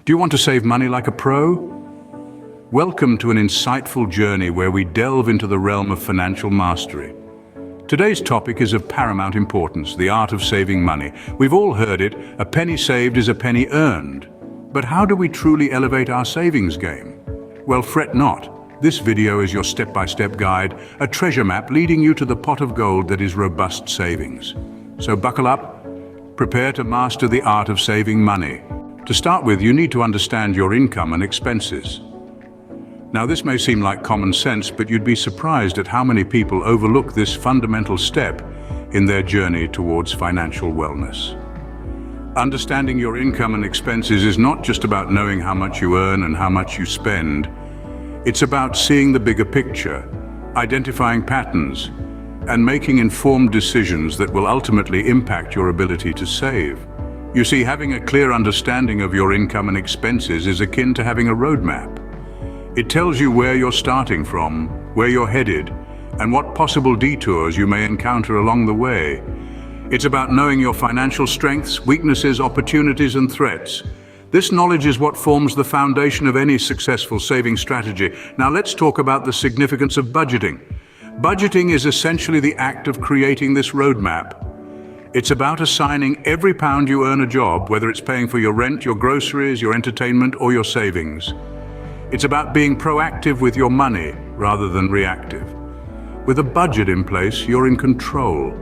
Do you want to save money like a pro? Welcome to an insightful journey where we delve into the realm of financial mastery. Today's topic is of paramount importance, the art of saving money. We've all heard it, a penny saved is a penny earned. But how do we truly elevate our savings game? Well, fret not. This video is your step-by-step guide, a treasure map leading you to the pot of gold that is robust savings. So buckle up, prepare to master the art of saving money. To start with, you need to understand your income and expenses. Now, this may seem like common sense, but you'd be surprised at how many people overlook this fundamental step in their journey towards financial wellness. Understanding your income and expenses is not just about knowing how much you earn and how much you spend. It's about seeing the bigger picture, identifying patterns, and making informed decisions that will ultimately impact your ability to save. You see, having a clear understanding of your income and expenses is akin to having a roadmap. It tells you where you're starting from, where you're headed, and what possible detours you may encounter along the way. It's about knowing your financial strengths, weaknesses, opportunities, and threats. This knowledge is what forms the foundation of any successful saving strategy. Now let's talk about the significance of budgeting. Budgeting is essentially the act of creating this roadmap. It's about assigning every pound you earn a job, whether it's paying for your rent, your groceries, your entertainment, or your savings. It's about being proactive with your money rather than reactive. With a budget in place, you're in control.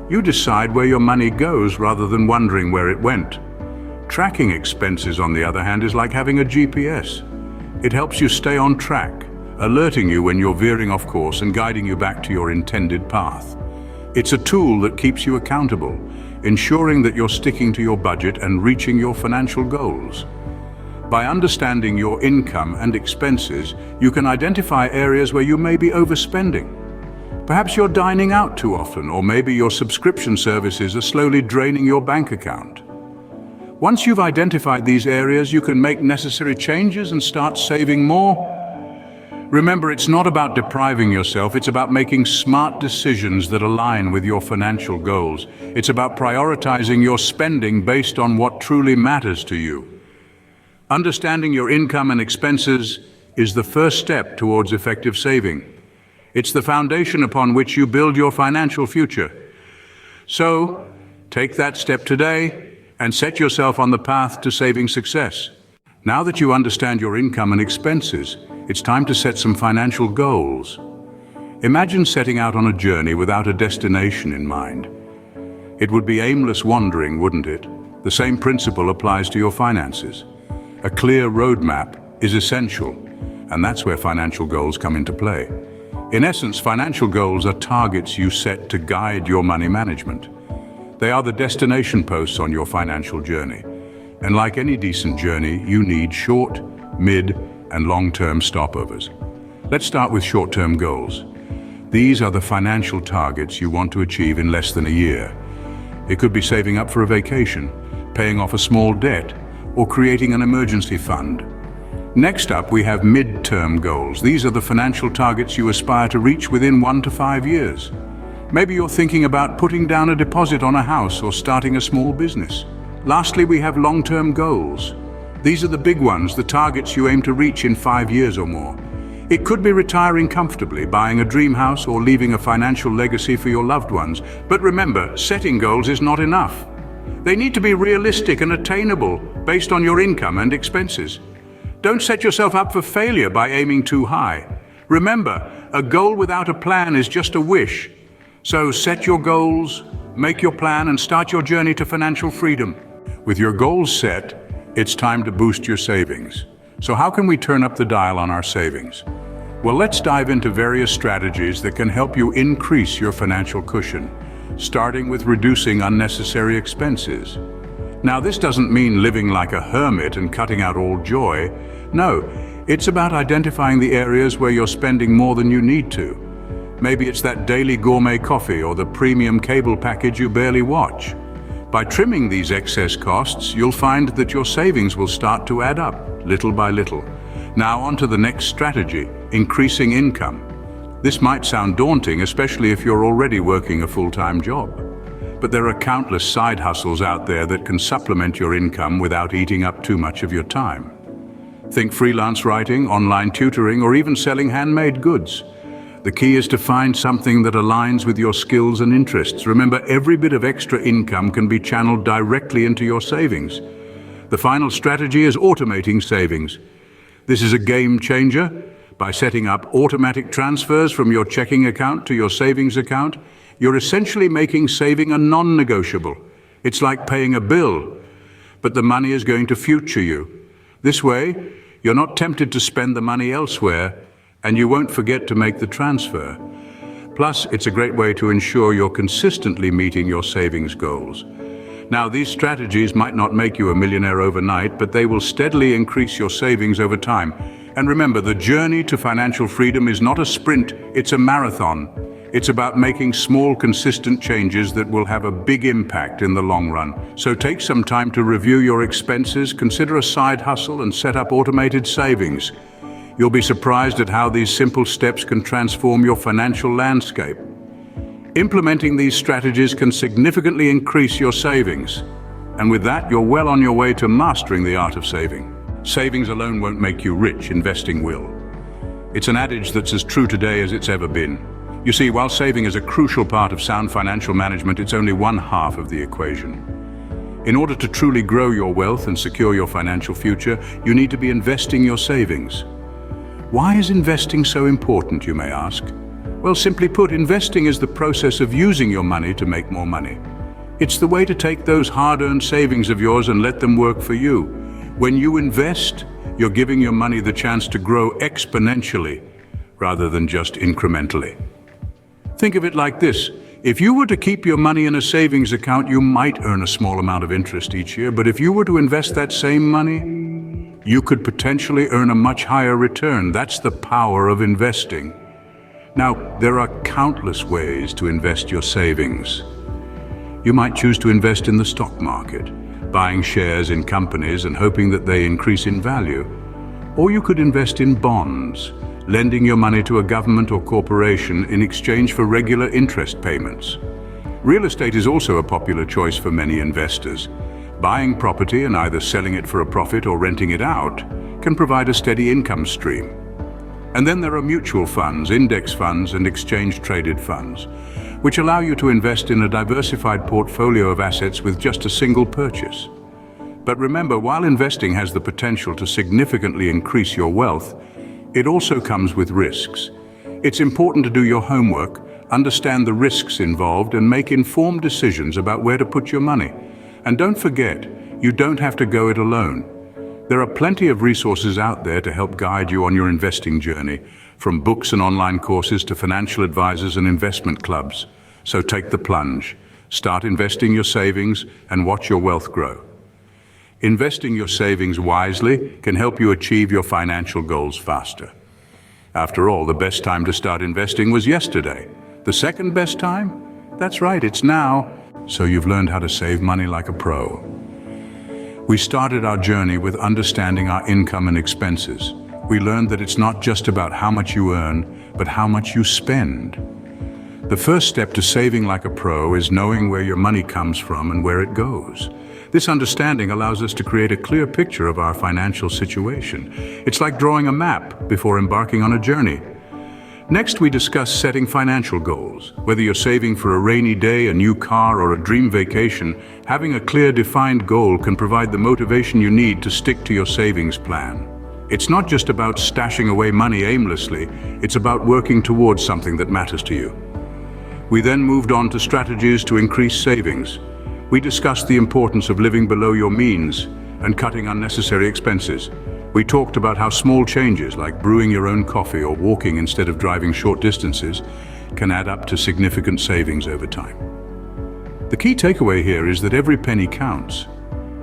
You decide where your money goes rather than wondering where it went. Tracking expenses, on the other hand, is like having a GPS. It helps you stay on track, alerting you when you're veering off course and guiding you back to your intended path. It's a tool that keeps you accountable, ensuring that you're sticking to your budget and reaching your financial goals. By understanding your income and expenses, you can identify areas where you may be overspending. Perhaps you're dining out too often, or maybe your subscription services are slowly draining your bank account. Once you've identified these areas, you can make necessary changes and start saving more. Remember, it's not about depriving yourself, it's about making smart decisions that align with your financial goals. It's about prioritizing your spending based on what truly matters to you. Understanding your income and expenses is the first step towards effective saving. It's the foundation upon which you build your financial future. So, take that step today and set yourself on the path to saving success. Now that you understand your income and expenses, it's time to set some financial goals. Imagine setting out on a journey without a destination in mind. It would be aimless wandering, wouldn't it? The same principle applies to your finances. A clear roadmap is essential, and that's where financial goals come into play. In essence, financial goals are targets you set to guide your money management. They are the destination posts on your financial journey. And like any decent journey, you need short, mid, and long-term stopovers. Let's start with short-term goals. These are the financial targets you want to achieve in less than a year. It could be saving up for a vacation, paying off a small debt, or creating an emergency fund. Next up, we have mid-term goals. These are the financial targets you aspire to reach within 1 to 5 years. Maybe you're thinking about putting down a deposit on a house or starting a small business. Lastly, we have long-term goals. These are the big ones, the targets you aim to reach in 5 years or more. It could be retiring comfortably, buying a dream house, or leaving a financial legacy for your loved ones. But remember, setting goals is not enough. They need to be realistic and attainable based on your income and expenses. Don't set yourself up for failure by aiming too high. Remember, a goal without a plan is just a wish. So set your goals, make your plan, and start your journey to financial freedom. With your goals set, it's time to boost your savings. So how can we turn up the dial on our savings? Well, let's dive into various strategies that can help you increase your financial cushion, starting with reducing unnecessary expenses. Now, this doesn't mean living like a hermit and cutting out all joy. No, it's about identifying the areas where you're spending more than you need to. Maybe it's that daily gourmet coffee or the premium cable package you barely watch. By trimming these excess costs, you'll find that your savings will start to add up, little by little. Now on to the next strategy, increasing income. This might sound daunting, especially if you're already working a full-time job. But there are countless side hustles out there that can supplement your income without eating up too much of your time. Think freelance writing, online tutoring, or even selling handmade goods. The key is to find something that aligns with your skills and interests. Remember, every bit of extra income can be channeled directly into your savings. The final strategy is automating savings. This is a game changer. By setting up automatic transfers from your checking account to your savings account, you're essentially making saving a non-negotiable. It's like paying a bill, but the money is going to future you. This way, you're not tempted to spend the money elsewhere, and you won't forget to make the transfer. Plus, it's a great way to ensure you're consistently meeting your savings goals. Now, these strategies might not make you a millionaire overnight, but they will steadily increase your savings over time. And remember, the journey to financial freedom is not a sprint, it's a marathon. It's about making small, consistent changes that will have a big impact in the long run. So take some time to review your expenses, consider a side hustle, and set up automated savings. You'll be surprised at how these simple steps can transform your financial landscape. Implementing these strategies can significantly increase your savings. And with that, you're well on your way to mastering the art of saving. Savings alone won't make you rich, investing will. It's an adage that's as true today as it's ever been. You see, while saving is a crucial part of sound financial management, it's only one half of the equation. In order to truly grow your wealth and secure your financial future, you need to be investing your savings. Why is investing so important, you may ask? Well, simply put, investing is the process of using your money to make more money. It's the way to take those hard-earned savings of yours and let them work for you. When you invest, you're giving your money the chance to grow exponentially rather than just incrementally. Think of it like this. If you were to keep your money in a savings account, you might earn a small amount of interest each year, but if you were to invest that same money, you could potentially earn a much higher return. That's the power of investing. Now, there are countless ways to invest your savings. You might choose to invest in the stock market, buying shares in companies and hoping that they increase in value. Or you could invest in bonds, lending your money to a government or corporation in exchange for regular interest payments. Real estate is also a popular choice for many investors. Buying property and either selling it for a profit or renting it out can provide a steady income stream. And then there are mutual funds, index funds, and exchange-traded funds, which allow you to invest in a diversified portfolio of assets with just a single purchase. But remember, while investing has the potential to significantly increase your wealth, it also comes with risks. It's important to do your homework, understand the risks involved, and make informed decisions about where to put your money. And don't forget, you don't have to go it alone. There are plenty of resources out there to help guide you on your investing journey, from books and online courses to financial advisors and investment clubs. So take the plunge, start investing your savings, and watch your wealth grow. Investing your savings wisely can help you achieve your financial goals faster. After all, the best time to start investing was yesterday. The second best time? That's right, it's now. So you've learned how to save money like a pro. We started our journey with understanding our income and expenses. We learned that it's not just about how much you earn, but how much you spend. The first step to saving like a pro is knowing where your money comes from and where it goes. This understanding allows us to create a clear picture of our financial situation. It's like drawing a map before embarking on a journey. Next, we discuss setting financial goals. Whether you're saving for a rainy day, a new car, or a dream vacation, having a clear, defined goal can provide the motivation you need to stick to your savings plan. It's not just about stashing away money aimlessly, it's about working towards something that matters to you. We then moved on to strategies to increase savings. We discussed the importance of living below your means and cutting unnecessary expenses. We talked about how small changes like brewing your own coffee or walking instead of driving short distances can add up to significant savings over time. The key takeaway here is that every penny counts.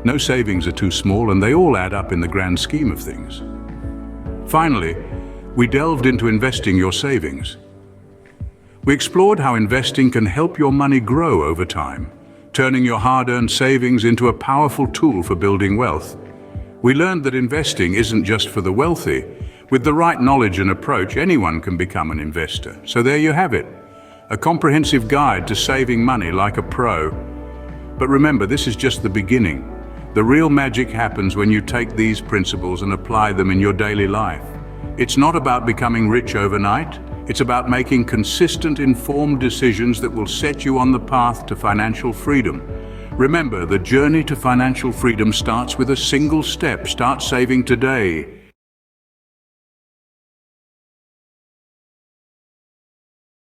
No savings are too small, and they all add up in the grand scheme of things. Finally, we delved into investing your savings. We explored how investing can help your money grow over time, turning your hard-earned savings into a powerful tool for building wealth. We learned that investing isn't just for the wealthy. With the right knowledge and approach, anyone can become an investor. So there you have it, a comprehensive guide to saving money like a pro. But remember, this is just the beginning. The real magic happens when you take these principles and apply them in your daily life. It's not about becoming rich overnight. It's about making consistent, informed decisions that will set you on the path to financial freedom. Remember, the journey to financial freedom starts with a single step. Start saving today.